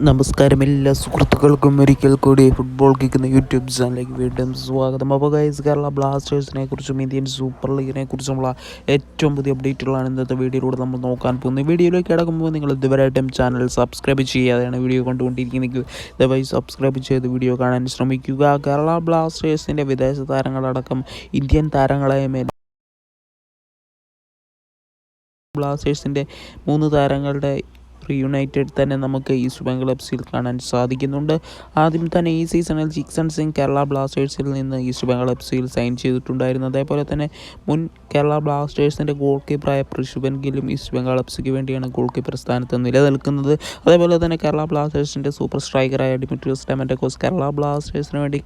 നമസ്കാരം എല്ലാ സുഹൃത്തുക്കൾക്കും ഒരിക്കൽ കൂടി ഫുട്ബോൾ കിക്കുന്ന യൂട്യൂബ് ചാനലിലേക്ക് വീണ്ടും സ്വാഗതം. അപ്പോൾ ഗൈസ്, കേരള ബ്ലാസ്റ്റേഴ്സിനെ കുറിച്ചും ഇന്ത്യൻ സൂപ്പർ ലീഗിനെ കുറിച്ചുമുള്ള ഏറ്റവും പുതിയ അപ്ഡേറ്റുകളാണ് ഇന്നത്തെ വീഡിയോയിലൂടെ നമ്മൾ നോക്കാൻ പോകുന്നത്. വീഡിയോയിലേക്ക് കിടക്കുമ്പോൾ നിങ്ങൾ ഇതുവരെയായിട്ടും ചാനൽ സബ്സ്ക്രൈബ് ചെയ്യാതെയാണ് വീഡിയോ കണ്ടുകൊണ്ടിരിക്കുന്നതെങ്കിൽ ദയവായി സബ്സ്ക്രൈബ് ചെയ്ത് വീഡിയോ കാണാൻ ശ്രമിക്കുക. കേരള ബ്ലാസ്റ്റേഴ്സിൻ്റെ വിദേശ താരങ്ങളടക്കം ഇന്ത്യൻ താരങ്ങളെ ബ്ലാസ്റ്റേഴ്സിൻ്റെ 3 താരങ്ങളുടെ റീയുണൈറ്റഡ് തന്നെ നമുക്ക് ഈസ്റ്റ് ബംഗാൾ എഫ് കാണാൻ സാധിക്കുന്നുണ്ട്. ആദ്യം തന്നെ ഈ സീസണിൽ ജിക്സൺ സിംഗ് കേരള ബ്ലാസ്റ്റേഴ്സിൽ നിന്ന് ഈസ്റ്റ് ബംഗാൾ എഫ് സൈൻ ചെയ്തിട്ടുണ്ടായിരുന്നു. അതേപോലെ തന്നെ മുൻ കേരള ബ്ലാസ്റ്റേഴ്സിൻ്റെ ഗോൾ കീപ്പറായ പൃഷുഭൻ ഗില്ലും ഈസ്റ്റ് ബംഗാൾ എഫ് വേണ്ടിയാണ് ഗോൾ കീപ്പർ സ്ഥാനത്ത് നിലനിൽക്കുന്നത്. അതേപോലെ തന്നെ കേരള ബ്ലാസ്റ്റേഴ്സിൻ്റെ സൂപ്പർ സ്ട്രൈക്കറായ ഡിമിട്രിയോസ് ഡയമൻഡക്കോസ് കേരള ബ്ലാസ്റ്റേഴ്സിന് വേണ്ടി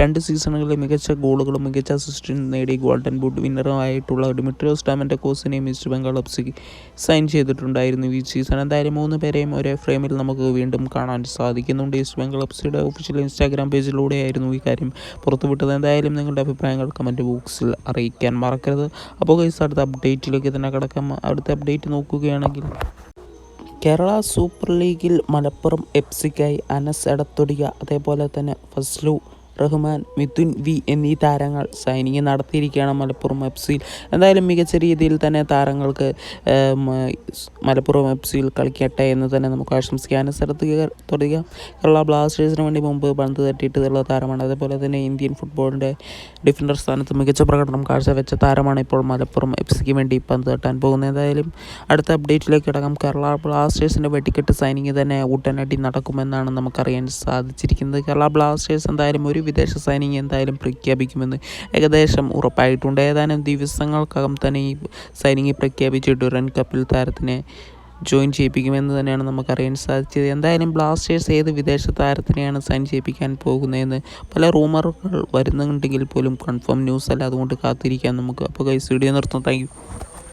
2 സീസണുകളിൽ മികച്ച ഗോളുകളും മികച്ച അസിസ്റ്റും നേടി ഗോൾഡൻ ബൂട്ട് വിന്നറുമായിട്ടുള്ള ഡിമിട്രിയോസ് ഡയമൻഡക്കോസിനെയും ഈസ്റ്റ് ബംഗാൾ എഫ് സൈൻ ചെയ്തിട്ടുണ്ടായിരുന്നു. ഈ സീസൺ എന്തായാലും 3 പേരെയും ഒരേ ഫ്രെയിമിൽ നമുക്ക് വീണ്ടും കാണാൻ സാധിക്കുന്നുണ്ട്. East Bengal F official Instagram പേജിലൂടെയായിരുന്നു ഈ കാര്യം പുറത്തുവിട്ടത്. എന്തായാലും നിങ്ങളുടെ അഭിപ്രായങ്ങൾ കമൻറ്റ് ബോക്സിൽ അറിയിക്കാൻ മറക്കരുത്. അപ്പോൾ ഗൈസ്, അടുത്ത അപ്ഡേറ്റിലേക്ക് തന്നെ കിടക്കാം. അടുത്ത അപ്ഡേറ്റ് നോക്കുകയാണെങ്കിൽ കേരള സൂപ്പർ ലീഗിൽ മലപ്പുറം എഫ് സിക്കായി അനസ് എടത്തൊടിക, അതേപോലെ തന്നെ ഫസ്ലു റഹ്മാൻ, മിഥുൻ വി എന്നീ താരങ്ങൾ സൈനിങ് നടത്തിയിരിക്കുകയാണ് മലപ്പുറം എഫ് സിയിൽ. എന്തായാലും മികച്ച രീതിയിൽ തന്നെ താരങ്ങൾക്ക് മലപ്പുറം എഫ് സിയിൽ കളിക്കട്ടെ എന്ന് തന്നെ നമുക്ക് ആശംസിക്കാൻ. തൊടുക കേരള ബ്ലാസ്റ്റേഴ്സിന് വേണ്ടി മുമ്പ് പന്ത് തട്ടിയിട്ടുള്ള താരമാണ്. അതേപോലെ തന്നെ ഇന്ത്യൻ ഫുട്ബോളിൻ്റെ ഡിഫൻഡർ സ്ഥാനത്ത് മികച്ച പ്രകടനം കാഴ്ചവെച്ച താരമാണ് ഇപ്പോൾ മലപ്പുറം എഫ് സിക്ക് വേണ്ടി പന്ത് തട്ടാൻ പോകുന്നത്. എന്തായാലും അടുത്ത അപ്ഡേറ്റിലേക്ക് കിടക്കാം. കേരള ബ്ലാസ്റ്റേഴ്സിൻ്റെ വെട്ടിക്കെട്ട് സൈനിങ് തന്നെ ഉടനടി നടക്കുമെന്നാണ് നമുക്കറിയാൻ സാധിച്ചിരിക്കുന്നത്. കേരള ബ്ലാസ്റ്റേഴ്സ് എന്തായാലും ഒരു വിദേശ സൈനിങ് എന്തായാലും പ്രഖ്യാപിക്കുമെന്ന് ഏകദേശം ഉറപ്പായിട്ടുണ്ട്. ഏതാനും ദിവസങ്ങൾക്കകം തന്നെ ഈ സൈനിങ് പ്രഖ്യാപിച്ച് ഡുറൻ കപ്പിൽ താരത്തിനെ ജോയിൻ ചെയ്യിപ്പിക്കുമെന്ന് തന്നെയാണ് നമുക്കറിയാൻ സാധിച്ചത്. എന്തായാലും ബ്ലാസ്റ്റേഴ്സ് ഏത് വിദേശ താരത്തിനെയാണ് സൈൻ ചെയ്യിപ്പിക്കാൻ പോകുന്നതെന്ന് പല റൂമറുകൾ വരുന്നുണ്ടെങ്കിൽ പോലും കൺഫേം ന്യൂസ് അല്ല, അതുകൊണ്ട് കാത്തിരിക്കാം നമുക്ക്. അപ്പോൾ ഗൈസ്, വീഡിയോ നിർത്തുന്നു. Thank you.